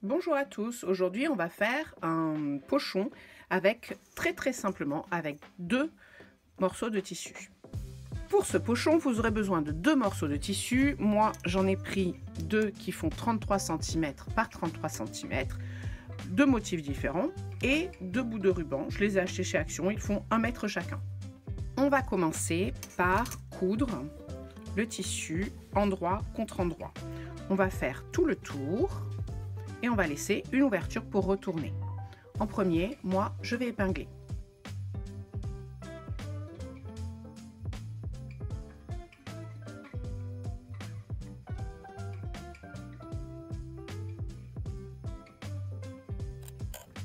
Bonjour à tous, aujourd'hui on va faire un pochon avec très simplement avec 2 morceaux de tissu. Pour ce pochon vous aurez besoin de 2 morceaux de tissu, moi j'en ai pris 2 qui font 33 cm par 33 cm, 2 motifs différents et 2 bouts de ruban, je les ai achetés chez Action, ils font 1 mètre chacun. On va commencer par coudre le tissu endroit contre endroit. On va faire tout le tour et on va laisser une ouverture pour retourner. En premier, moi, je vais épingler.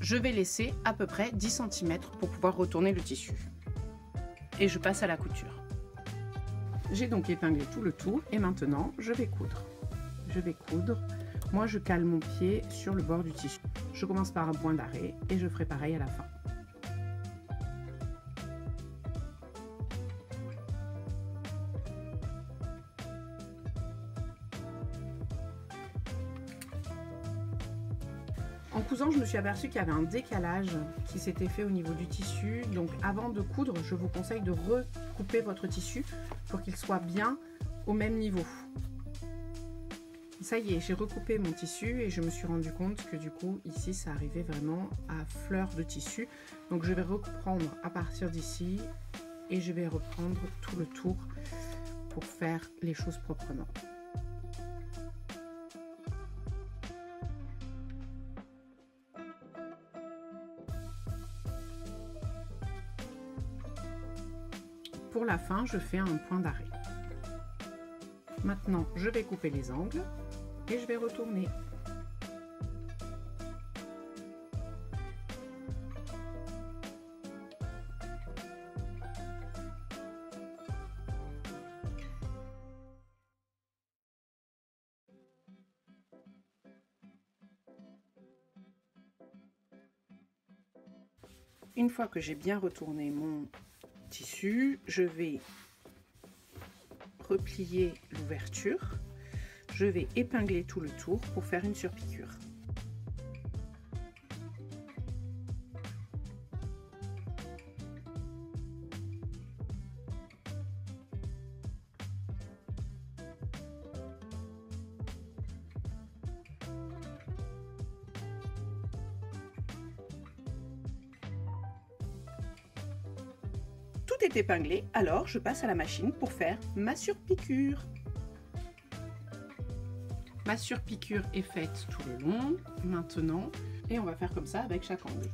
Je vais laisser à peu près 10 cm pour pouvoir retourner le tissu. Et je passe à la couture. J'ai donc épinglé tout le tour et maintenant, je vais coudre. Je vais coudre. Moi, je cale mon pied sur le bord du tissu. Je commence par un point d'arrêt et je ferai pareil à la fin. En cousant, je me suis aperçue qu'il y avait un décalage qui s'était fait au niveau du tissu. Donc avant de coudre, je vous conseille de recouper votre tissu pour qu'il soit bien au même niveau. Ça y est, j'ai recoupé mon tissu et je me suis rendu compte que du coup, ici, ça arrivait vraiment à fleur de tissu. Donc je vais reprendre à partir d'ici et je vais reprendre tout le tour pour faire les choses proprement. Pour la fin, je fais un point d'arrêt. Maintenant, je vais couper les angles et je vais retourner. Une fois que j'ai bien retourné mon tissu, je vais replier l'ouverture. Je vais épingler tout le tour pour faire une surpiqûre. Tout est épinglé, alors je passe à la machine pour faire ma surpiqûre. Ma surpiqûre est faite tout le long, maintenant, et on va faire comme ça avec chaque angle.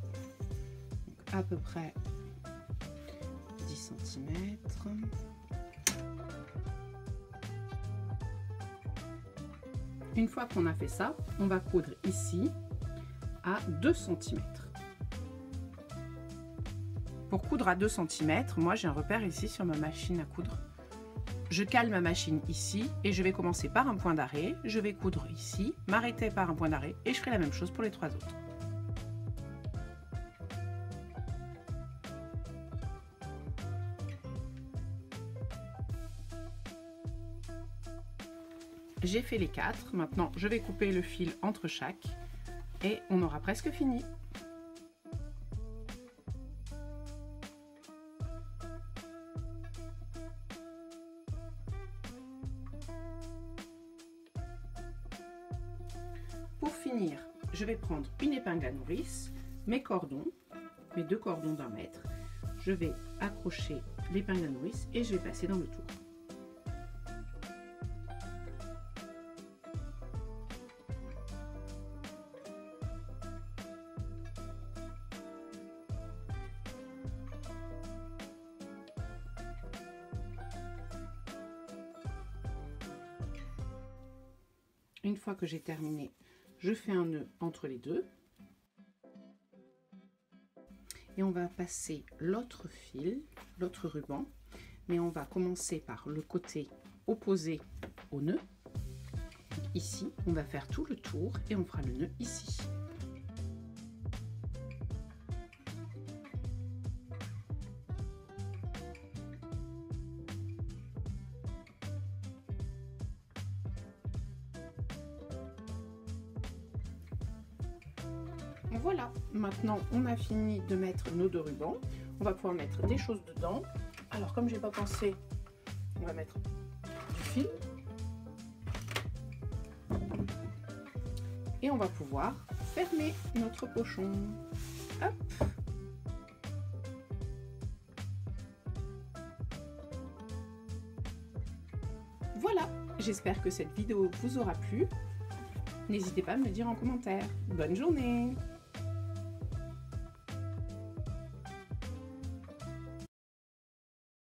Donc, à peu près 10 cm. Une fois qu'on a fait ça, on va coudre ici à 2 cm. Pour coudre à 2 cm, moi j'ai un repère ici sur ma machine à coudre. Je cale ma machine ici et je vais commencer par un point d'arrêt. Je vais coudre ici, m'arrêter par un point d'arrêt et je ferai la même chose pour les 3 autres. J'ai fait les 4. Maintenant, je vais couper le fil entre chaque et on aura presque fini. Pour finir, je vais prendre une épingle à nourrice, mes cordons, mes 2 cordons d'1 mètre. Je vais accrocher l'épingle à nourrice et je vais passer dans le tour. Une fois que j'ai terminé, je fais un nœud entre les deux et on va passer l'autre fil, l'autre ruban, mais on va commencer par le côté opposé au nœud. Ici, on va faire tout le tour et on fera le nœud ici. Voilà, maintenant on a fini de mettre nos 2 rubans. On va pouvoir mettre des choses dedans. Alors comme j'ai pas pensé, on va mettre du fil. Et on va pouvoir fermer notre pochon. Hop. Voilà, j'espère que cette vidéo vous aura plu. N'hésitez pas à me le dire en commentaire. Bonne journée!